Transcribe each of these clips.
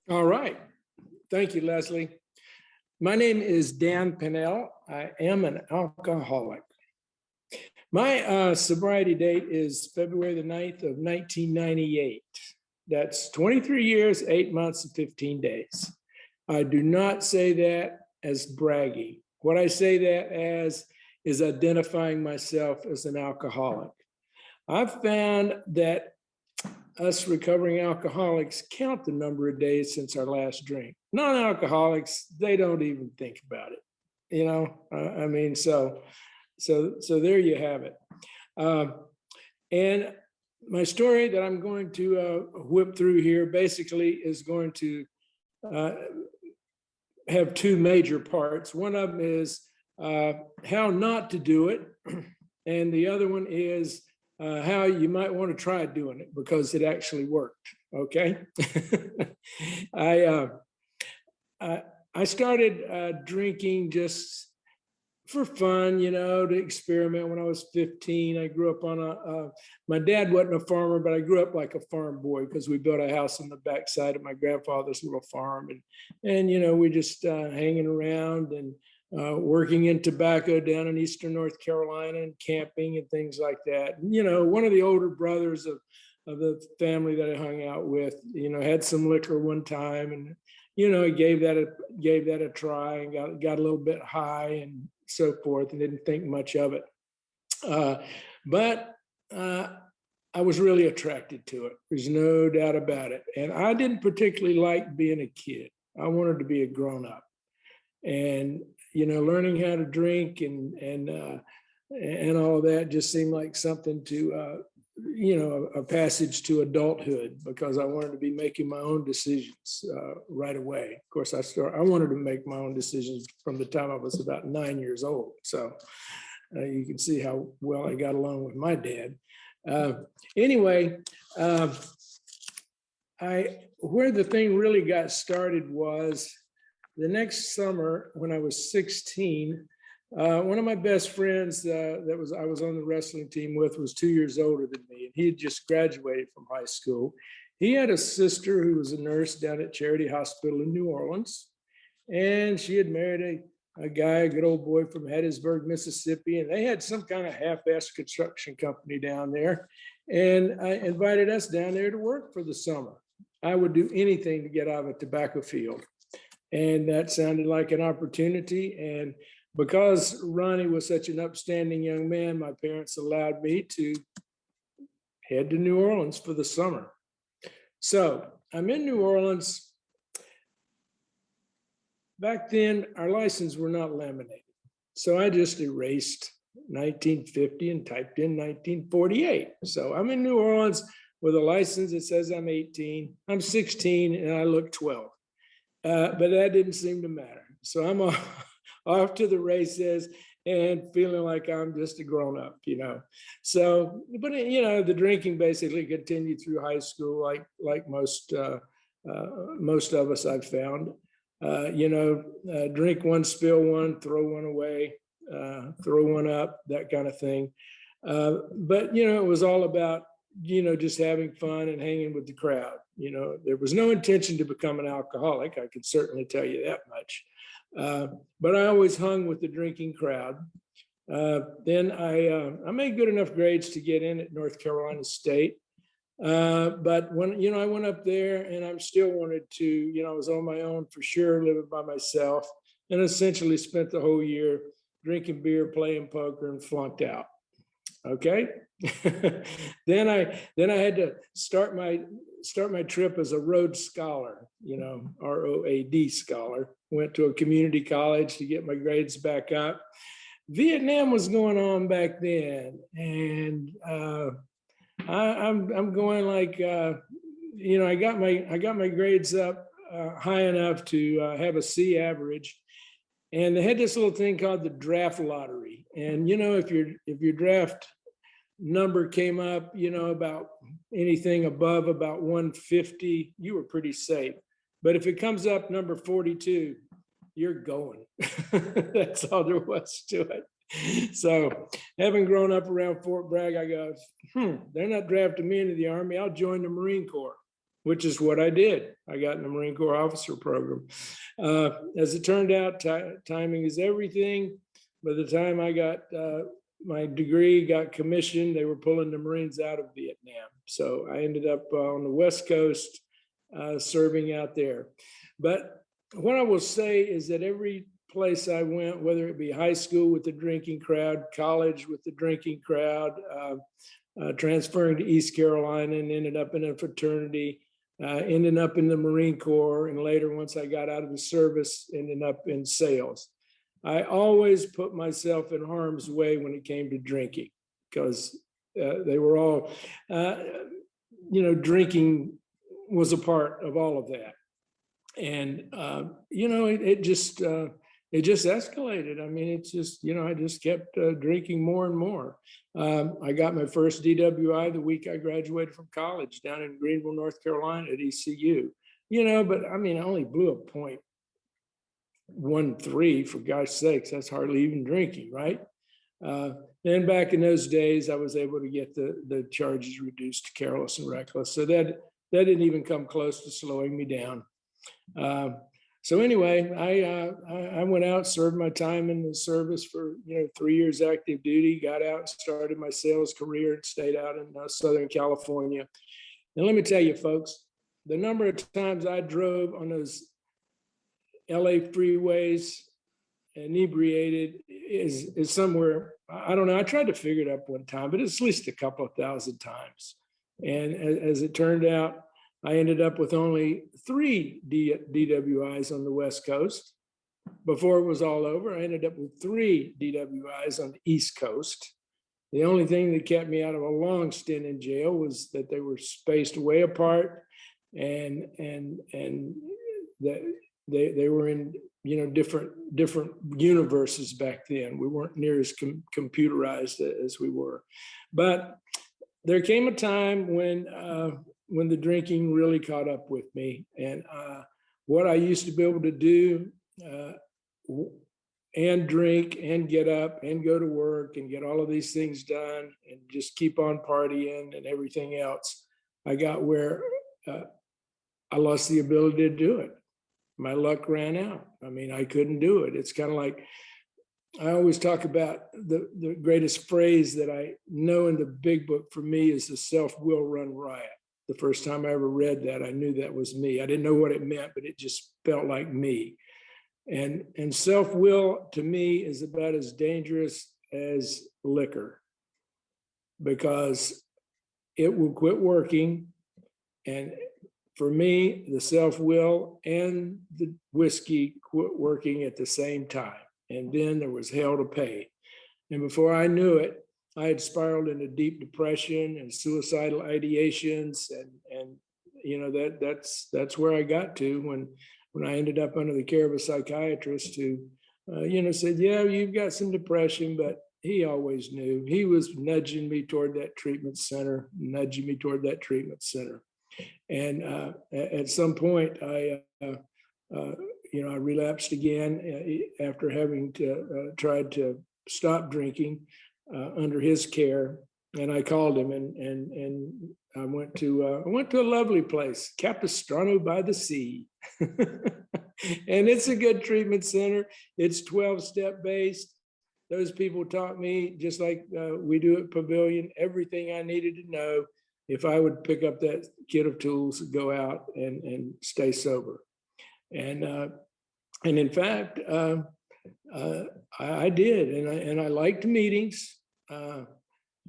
All right. Thank you, Leslie. My name is Dan Pinnell. I am an alcoholic. My sobriety date is February the 9th of 1998. That's 23 years, 8 months, and 15 days. I do not say that as bragging. What I say that as is identifying myself as an alcoholic. I've found that us recovering alcoholics count the number of days since our last drink. Non-alcoholics, they don't even think about it. I mean, so there you have it. And my story that I'm going to whip through here basically is going to have two major parts. One of them is how not to do it, and the other one is how you might want to try doing it because it actually worked. Okay. I started drinking just for fun, to experiment when I was 15. I grew up on my dad wasn't a farmer, but I grew up like a farm boy because we built a house on the backside of my grandfather's little farm. And we just hanging around and working in tobacco down in Eastern North Carolina and camping and things like that. One of the older brothers of the family that I hung out with, had some liquor one time and, gave that a try and got a little bit high and so forth and didn't think much of it. But I was really attracted to it. There's no doubt about it. And I didn't particularly like being a kid. I wanted to be a grown-up. And learning how to drink and all that just seemed like something to, a passage to adulthood because I wanted to be making my own decisions right away. Of course, I wanted to make my own decisions from the time I was about 9 years old. So you can see how well I got along with my dad. Anyway, where the thing really got started was the next summer when I was 16. One of my best friends I was on the wrestling team with was 2 years older than me, and he had just graduated from high school. He had a sister who was a nurse down at Charity Hospital in New Orleans, and she had married a guy, a good old boy from Hattiesburg, Mississippi, and they had some kind of half-assed construction company down there, and I invited us down there to work for the summer. I would do anything to get out of a tobacco field, and that sounded like an opportunity. And because Ronnie was such an upstanding young man, my parents allowed me to head to New Orleans for the summer. So I'm in New Orleans. Back then, our licenses were not laminated. So I just erased 1950 and typed in 1948. So I'm in New Orleans with a license that says I'm 18. I'm 16 and I look 12. But that didn't seem to matter. So I'm off to the races and feeling like I'm just a grown up, So, but the drinking basically continued through high school, like most of us I've found. Drink one, spill one, throw one away, throw one up, that kind of thing. But it was all about just having fun and hanging with the crowd. There was no intention to become an alcoholic. I can certainly tell you that much. But I always hung with the drinking crowd. Then I made good enough grades to get in at North Carolina State. But when, I went up there and I still wanted to, I was on my own for sure, living by myself, and essentially spent the whole year drinking beer, playing poker, and flunked out. Okay. Then I had to start my trip as a Rhodes Scholar, ROAD scholar. Went to a community college to get my grades back up. Vietnam was going on back then, and I'm going like I got my grades up high enough to have a C average, and they had this little thing called the draft lottery. And if your draft number came up, about anything above about 150, you were pretty safe. But if it comes up number 42, you're going. That's all there was to it. So having grown up around Fort Bragg, I go, they're not drafting me into the Army. I'll join the Marine Corps. which is what I did. I got in the Marine Corps officer program. As it turned out, timing is everything. By the time I got my degree, got commissioned, they were pulling the Marines out of Vietnam. So I ended up on the West Coast serving out there. But what I will say is that every place I went, whether it be high school with the drinking crowd, college with the drinking crowd, transferring to East Carolina and ended up in a fraternity, ended up in the Marine Corps, and later, once I got out of the service, ended up in sales. I always put myself in harm's way when it came to drinking, because they were all, drinking was a part of all of that. And, it just escalated. I mean, it's just, I just kept drinking more and more. I got my first DWI the week I graduated from college down in Greenville, North Carolina at ECU, but I mean, I only blew a .13, for gosh sakes, that's hardly even drinking, right? Then back in those days, I was able to get the charges reduced to careless and reckless. So that didn't even come close to slowing me down. So anyway, I went out, served my time in the service for 3 years active duty, got out, started my sales career, and stayed out in Southern California. And let me tell you, folks, the number of times I drove on those LA freeways inebriated is somewhere, I don't know, I tried to figure it up one time, but it's at least a couple of thousand times. And as it turned out, I ended up with only 3 DWIs on the West Coast. Before it was all over, I ended up with 3 DWIs on the East Coast. The only thing that kept me out of a long stint in jail was that they were spaced way apart, and that they were in different universes back then. We weren't near as computerized as we were. But there came a time when the drinking really caught up with me, and what I used to be able to do and drink and get up and go to work and get all of these things done and just keep on partying and everything else, I got where I lost the ability to do it. My luck ran out. I mean, I couldn't do it. It's kind of like, I always talk about the greatest phrase that I know in the big book for me is the self-will run riot. The first time I ever read that, I knew that was me. I didn't know what it meant, but it just felt like me. And self-will to me is about as dangerous as liquor, because it will quit working. And for me, the self-will and the whiskey quit working at the same time. And then there was hell to pay. And before I knew it, I had spiraled into deep depression and suicidal ideations. And that's where I got to when I ended up under the care of a psychiatrist who, said, yeah, you've got some depression, but he always knew. He was nudging me toward that treatment center. And at some point, I relapsed again after having tried to stop drinking under his care. And I called him, and I went to a lovely place, Capistrano by the Sea, and it's a good treatment center. It's 12-step based. Those people taught me, just like we do at Pavillon, everything I needed to know if I would pick up that kit of tools, go out and stay sober. And in fact, I did, and I liked meetings.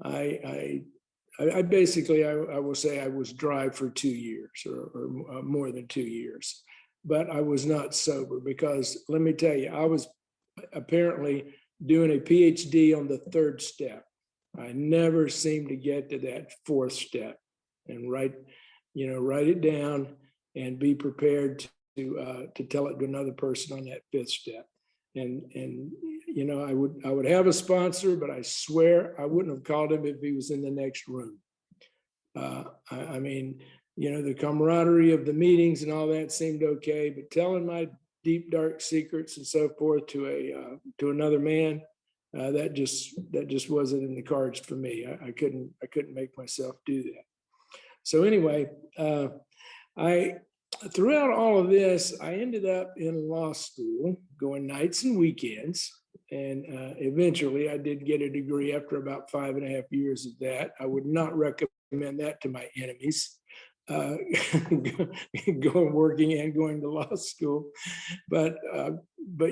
I basically, I will say I was dry for 2 years or more than 2 years, but I was not sober, because let me tell you, I was apparently doing a PhD on the 3rd step. I never seemed to get to that 4th step, and write it down and be prepared to tell it to another person on that 5th step. And I would have a sponsor, but I swear I wouldn't have called him if he was in the next room. I mean, the camaraderie of the meetings and all that seemed okay, but telling my deep, dark secrets and so forth to another man, that just wasn't in the cards for me. I couldn't make myself do that. So anyway, throughout all of this, I ended up in law school, going nights and weekends. And eventually I did get a degree after about 5.5 years of that. I would not recommend that to my enemies, going working and going to law school. But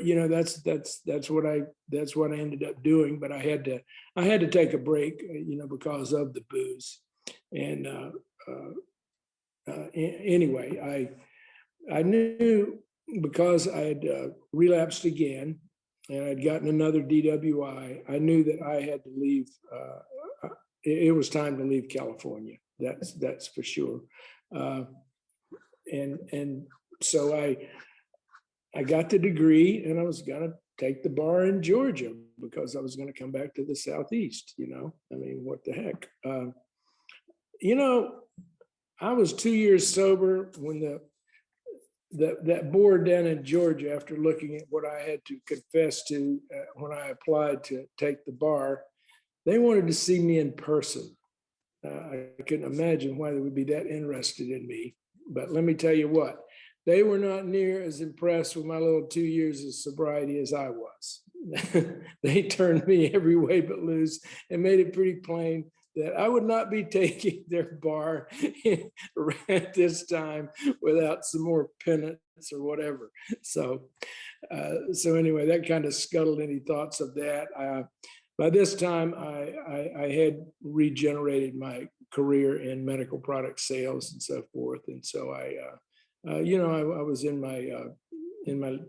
you know, that's what I ended up doing. But I had to take a break, you know, because of the booze. And anyway, I knew, because I had relapsed again and I'd gotten another DWI, I knew that I had to leave. It was time to leave California. That's for sure. And so I got the degree, and I was gonna take the bar in Georgia because I was gonna come back to the Southeast. You know, I mean, what the heck? You know, I was 2 years sober when that board down in Georgia, after looking at what I had to confess to when I applied to take the bar, they wanted to see me in person. I couldn't imagine why they would be that interested in me. But let me tell you what, they were not near as impressed with my little 2 years of sobriety as I was. They turned me every way but loose and made it pretty plain that I would not be taking their bar at this time without some more penance or whatever. So anyway, that kind of scuttled any thoughts of that. By this time, I had regenerated my career in medical product sales and so forth. And so you know, I was in my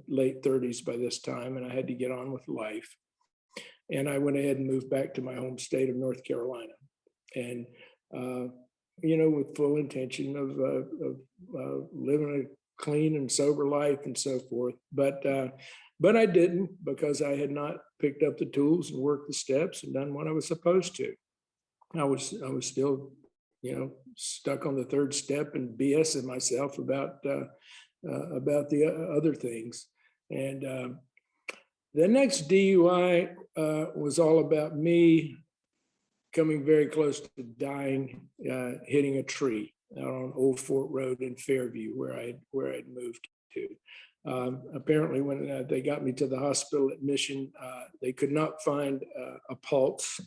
late 30s by this time, and I had to get on with life. And I went ahead and moved back to my home state of North Carolina. And, you know, with full intention of living a clean and sober life and so forth. But I didn't, because I had not picked up the tools and worked the steps and done what I was supposed to. I was still, you know, stuck on the third step and BSing myself about the other things. And the next DUI was all about me coming very close to dying, hitting a tree out on Old Fort Road in Fairview, where I'd moved to. Apparently, when they got me to the hospital admission, they could not find a pulse.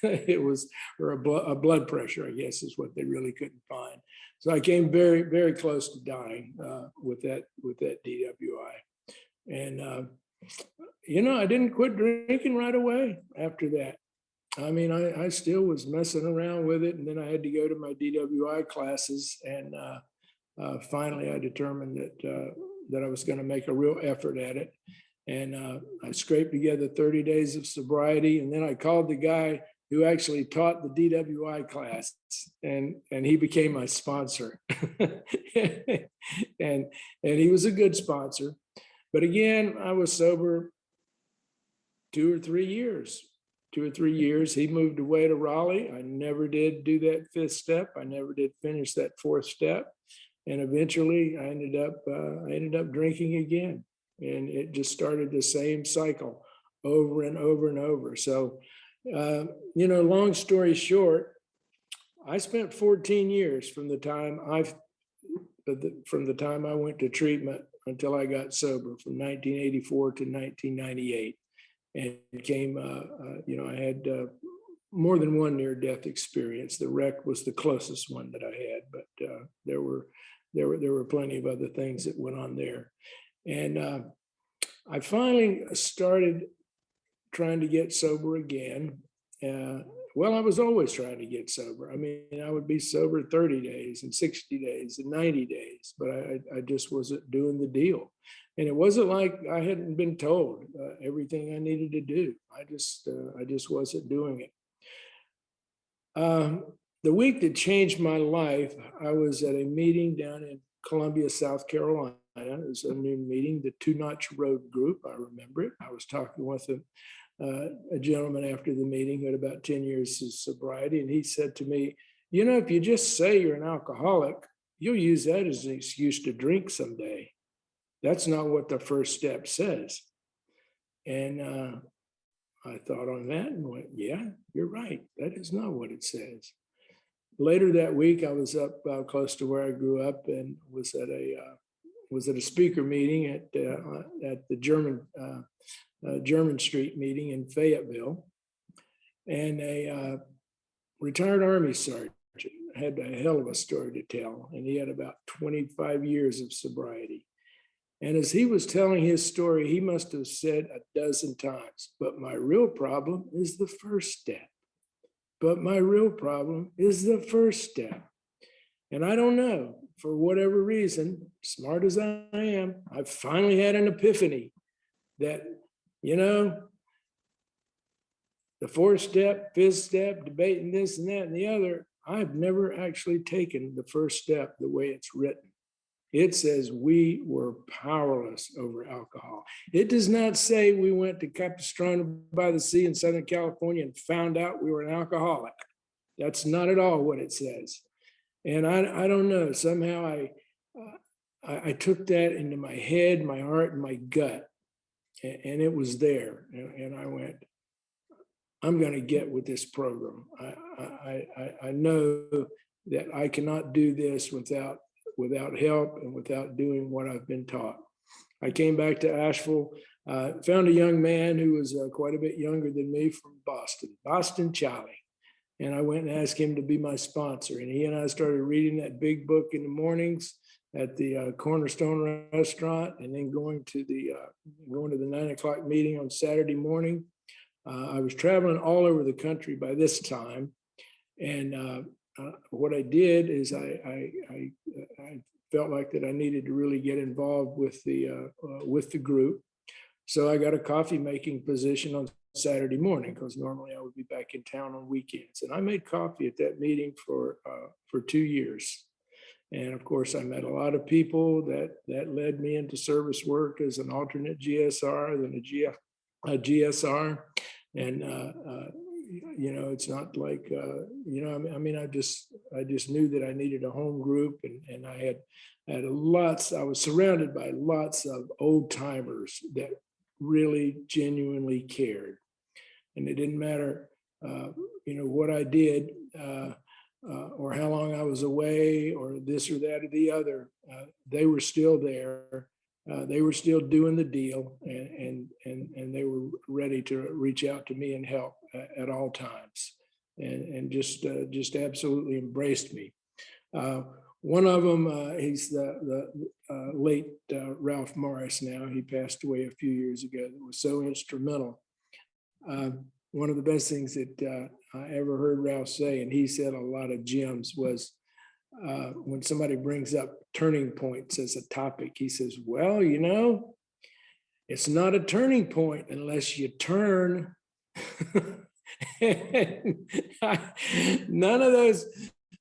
It was, or a blood pressure, I guess, is what they really couldn't find. So I came very, very close to dying with that DWI. And you know, I didn't quit drinking right away after that. I mean, I still was messing around with it, and then I had to go to my DWI classes, and finally I determined that I was going to make a real effort at it. And I scraped together 30 days of sobriety, and then I called the guy who actually taught the DWI class, and he became my sponsor. and he was a good sponsor. But again, I was sober 2 or 3 years. 2 or 3 years. He moved away to Raleigh. I never did do that 5th step. I never did finish that 4th step. And eventually I ended up drinking again. And it just started the same cycle over and over and over. So, you know, long story short, I spent 14 years from the time I went to treatment until I got sober, from 1984 to 1998. And came, you know, I had more than one near-death experience. The wreck was the closest one that I had, but there were plenty of other things that went on there. And I finally started trying to get sober again. Well, I was always trying to get sober. I mean, I would be sober 30 days and 60 days and 90 days, but I just wasn't doing the deal. And it wasn't like I hadn't been told everything I needed to do. I just wasn't doing it. The week that changed my life, I was at a meeting down in Columbia, South Carolina. It was a new meeting, the Two Notch Road Group. I remember it. I was talking with a gentleman after the meeting who had about 10 years of sobriety. And he said to me, you know, if you just say you're an alcoholic, you'll use that as an excuse to drink someday. That's not what the first step says. And I thought on that and went, yeah, you're right. That is not what it says. later that week, I was up close to where I grew up and was at a speaker meeting at the German Street meeting in Fayetteville, and a retired Army sergeant had a hell of a story to tell, and he had about 25 years of sobriety. And as he was telling his story, he must have said a dozen times, "But my real problem is the first step. But my real problem is the first step." And I don't know, for whatever reason, smart as I am, I finally had an epiphany that, the fourth step, fifth step, debating this and that and the other, I've never actually taken the first step the way it's written. It says we were powerless over alcohol. It does not say we went to Capistrano by the Sea in Southern California and found out we were an alcoholic. That's not at all what it says. And I don't know, somehow I took that into my head, my heart, and my gut, and it was there. And I went, I'm going to get with this program. I know that I cannot do this without help and without doing what I've been taught. I came back to Asheville, found a young man who was quite a bit younger than me from Boston, Charlie. And I went and asked him to be my sponsor. And he and I started reading that big book in the mornings at the Cornerstone restaurant, and then going to the 9 o'clock meeting on Saturday morning. I was traveling all over the country by this time. And what I did is I felt like that I needed to really get involved with the group. So I got a coffee making position on Saturday morning, because normally I would be back in town on weekends. And I made coffee at that meeting for 2 years. And of course, I met a lot of people that led me into service work as an alternate GSR, then a GSR. And it's not like, I just knew that I needed a home group, and I was surrounded by lots of old timers that really genuinely cared. And it didn't matter, what I did or how long I was away or this or that or the other, they were still there. They were still doing the deal, and they were ready to reach out to me and help at all times, and just absolutely embraced me. One of them, he's the late Ralph Morris now. He passed away a few years ago. That was so instrumental. One of the best things that I ever heard Ralph say, and he said a lot of gems, was when somebody brings up turning points as a topic, he says, well, it's not a turning point unless you turn. None of those,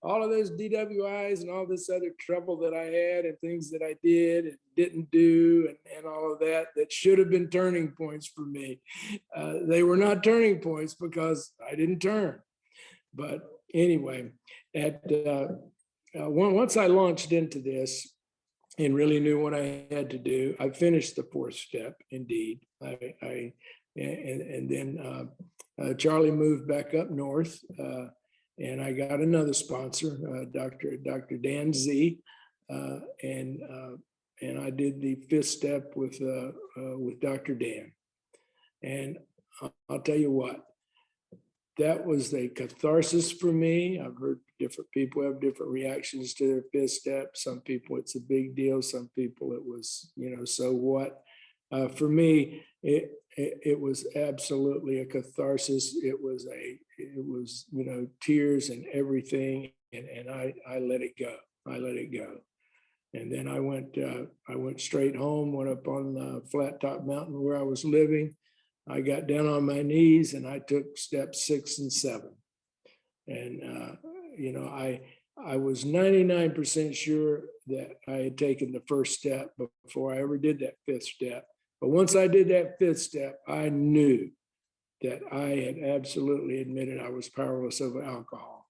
all of those DWIs and all this other trouble that I had and things that I did and didn't do and all of that should have been turning points for me. They were not turning points because I didn't turn. But anyway, once I launched into this and really knew what I had to do, I finished the fourth step. Indeed, and then Charlie moved back up north, and I got another sponsor, Dr. Dan Z, and I did the fifth step with Dr. Dan. And I'll tell you what, that was a catharsis for me. I've heard different people have different reactions to their fifth step. Some people, it's a big deal. Some people, it was, so what? For me, it was absolutely a catharsis. It was tears and everything. And I let it go. I let it go. And then I went straight home, went up on the Flat Top Mountain where I was living. I got down on my knees and I took steps 6 and 7. And, I was 99% sure that I had taken the first step before I ever did that fifth step. But once I did that fifth step, I knew that I had absolutely admitted I was powerless over alcohol,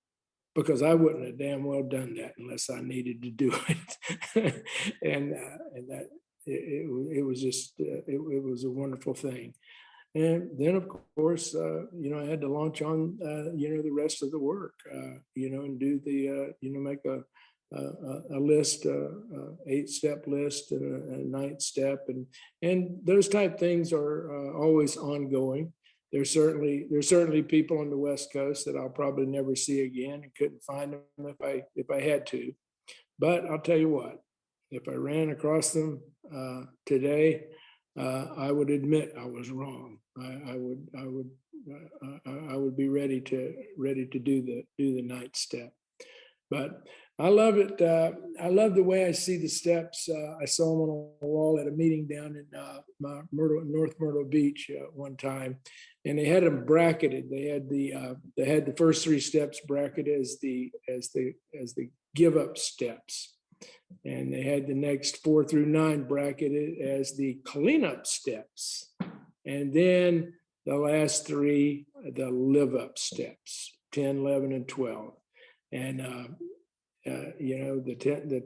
because I wouldn't have damn well done that unless I needed to do it. and that it was just, it was a wonderful thing. And then, of course, I had to launch on, the rest of the work, and do the, make a list, 8-step list and a 9th step. And those type things are always ongoing. There's certainly people on the West Coast that I'll probably never see again and couldn't find them if I had to. But I'll tell you what, if I ran across them today, I would admit I was wrong. I would be ready to do the 9th step. But I love it. I love the way I see the steps. I saw them on a wall at a meeting down in North Myrtle Beach one time, and they had them bracketed. They had the first 3 steps bracketed as the give up steps, and they had the next 4 through 9 bracketed as the cleanup steps, and then the last 3 the live up steps, 10, 11, and 12. And the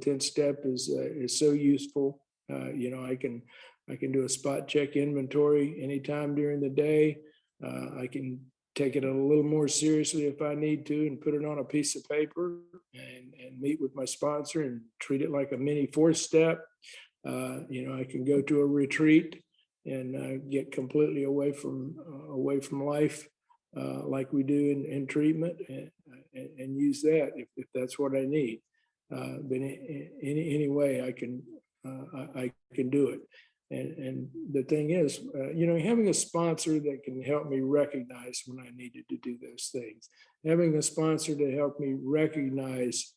10th step is so useful. I can do a spot check inventory anytime during the day. I can take it a little more seriously if I need to and put it on a piece of paper and meet with my sponsor and treat it like a mini 4th step. I can go to a retreat and get completely away from life, like we do in treatment, and use that if that's what I need. But any way I can do it. And the thing is, having a sponsor that can help me recognize when I needed to do those things, having a sponsor to help me recognize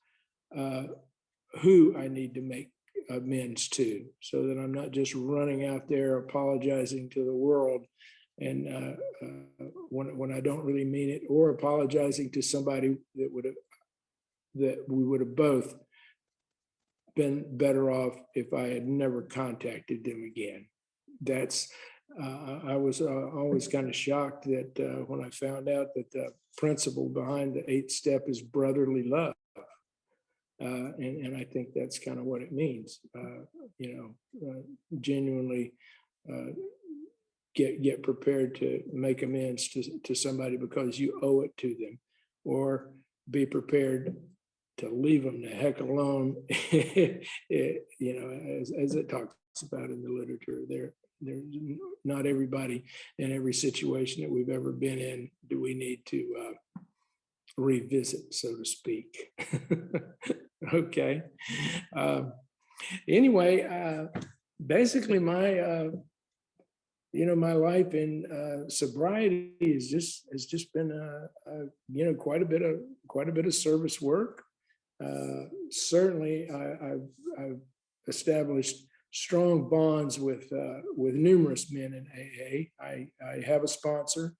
who I need to make amends to, so that I'm not just running out there apologizing to the world and when I don't really mean it, or apologizing to somebody that we would have both been better off if I had never contacted them again. That's I was always kind of shocked that when I found out that the principle behind the 8th step is brotherly love. And I think that's kind of what it means. Genuinely get prepared to make amends to somebody because you owe it to them, or be prepared to leave them the heck alone. As it talks about in the literature, there's not everybody in every situation that we've ever been in do we need to revisit, so to speak. Okay. Anyway, basically my my life in sobriety has just been quite a bit of service work. Certainly, I've established strong bonds with numerous men in AA. I have a sponsor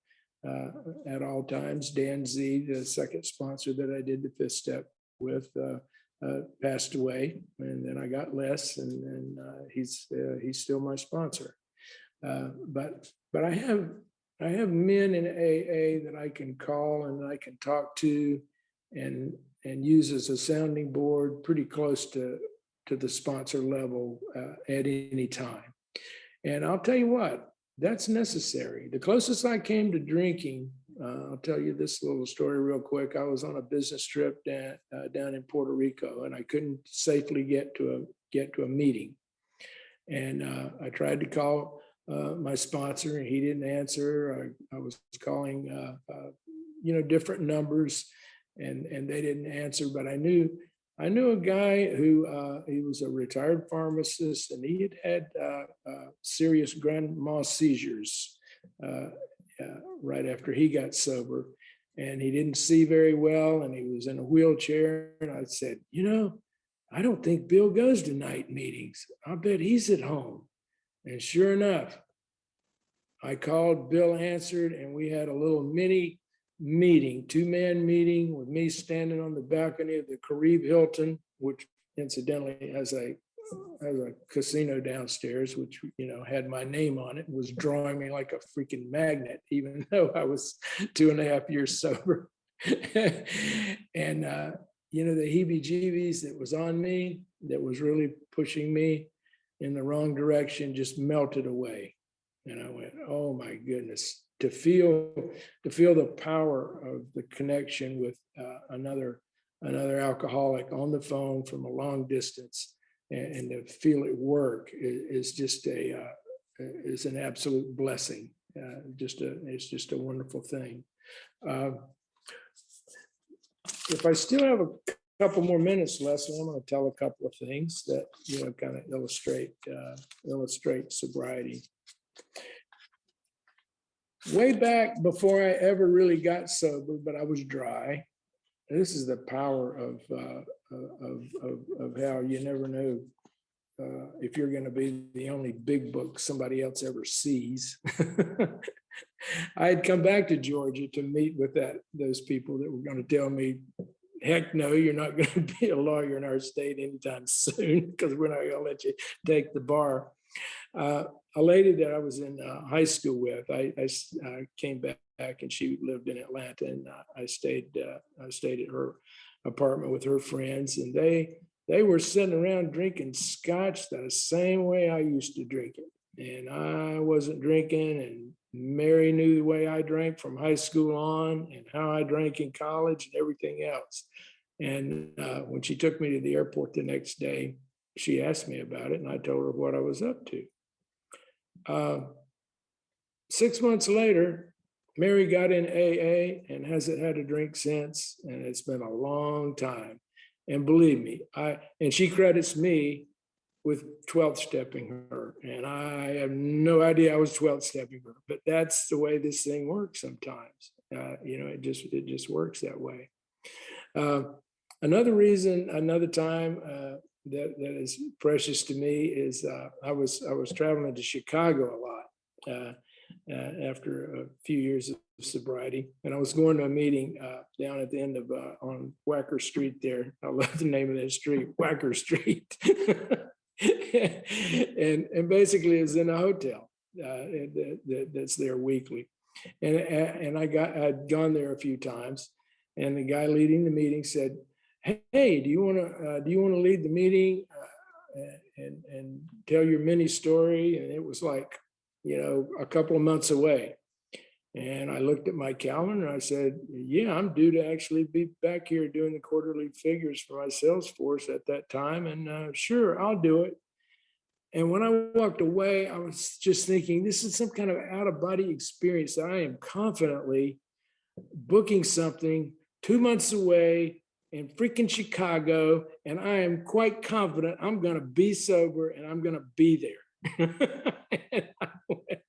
at all times. Dan Z, the second sponsor that I did the 5th step with, passed away, and then I got Les, and he's still my sponsor. But I have men in AA that I can call and I can talk to and use as a sounding board pretty close to the sponsor level at any time. And I'll tell you what, that's necessary. The closest I came to drinking, I'll tell you this little story real quick. I was on a business trip down in Puerto Rico, and I couldn't safely get to a meeting. And I tried to call my sponsor, and he didn't answer. I was calling, different numbers, and they didn't answer. But I knew a guy who he was a retired pharmacist, and he had serious grand mal seizures right after he got sober, and he didn't see very well, and he was in a wheelchair. And I said, I don't think Bill goes to night meetings. I bet he's at home. And sure enough, I called, Bill answered, and we had a little mini meeting, 2-man meeting, with me standing on the balcony of the Caribe Hilton, which incidentally has a casino downstairs, which had my name on it, was drawing me like a freaking magnet, even though I was 2.5 years sober. And the heebie-jeebies that was on me, that was really pushing me in the wrong direction, just melted away. And I went, oh my goodness, to feel the power of the connection with another alcoholic on the phone from a long distance, and to feel it work is just is an absolute blessing. It's just a wonderful thing. If I still have a couple more minutes, Leslie, I'm going to tell a couple of things that kind of illustrate sobriety. Way back before I ever really got sober, but I was dry. This is the power of how you never know if you're going to be the only big book somebody else ever sees. I had come back to Georgia to meet with those people that were going to tell me, heck no, you're not going to be a lawyer in our state anytime soon, because we're not going to let you take the bar. A lady that I was in high school with, I came back and she lived in Atlanta, and I stayed at her apartment with her friends, and they were sitting around drinking scotch the same way I used to drink it. And I wasn't drinking, and Mary knew the way I drank from high school on, and how I drank in college and everything else. And when she took me to the airport the next day, she asked me about it, and I told her what I was up to. 6 months later, Mary got in AA and hasn't had a drink since, and it's been a long time. And believe me, and she credits me with 12th stepping her, and I have no idea I was 12th stepping her, but that's the way this thing works sometimes. It just works that way. Another time that is precious to me is I was traveling to Chicago a lot after a few years of sobriety, and I was going to a meeting down at the end of on Wacker Street there. I love the name of that street, Wacker Street. and basically it's in a hotel that's there weekly, and I'd gone there a few times, and the guy leading the meeting said, "Hey, do you want to lead the meeting and tell your mini story?" And it was like, a couple of months away. And I looked at my calendar and I said, yeah, I'm due to actually be back here doing the quarterly figures for my sales force at that time. And sure, I'll do it. And when I walked away, I was just thinking, this is some kind of out-of-body experience that I am confidently booking something 2 months away in freaking Chicago, and I am quite confident I'm going to be sober and I'm going to be there. And I went,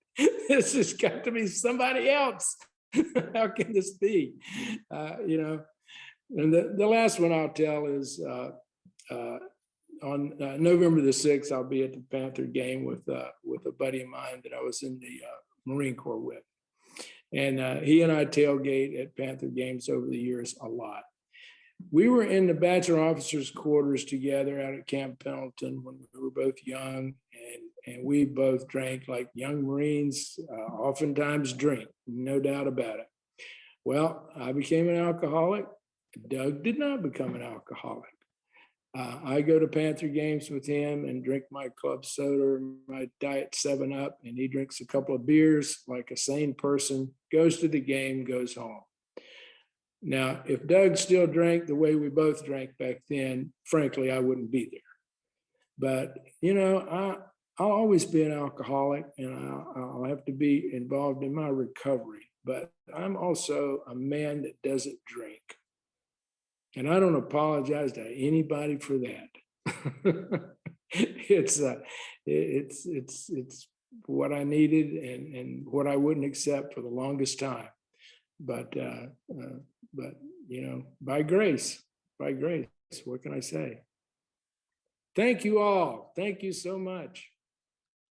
this has got to be somebody else. How can this be? And the last one I'll tell is on November the 6th, I'll be at the Panther game with a buddy of mine that I was in the Marine Corps with. And he and I tailgate at Panther games over the years a lot. We were in the bachelor officers' quarters together out at Camp Pendleton when we were both young, and we both drank like young Marines oftentimes drink, no doubt about it. Well, I became an alcoholic. Doug did not become an alcoholic. I go to Panther games with him and drink my club soda, my Diet 7-Up, and he drinks a couple of beers like a sane person, goes to the game, goes home. Now, if Doug still drank the way we both drank back then, frankly, I wouldn't be there. But, I'll always be an alcoholic, and I'll have to be involved in my recovery. But I'm also a man that doesn't drink. And I don't apologize to anybody for that. It's what I needed and what I wouldn't accept for the longest time. But by grace, what can I say? Thank you all. Thank you so much.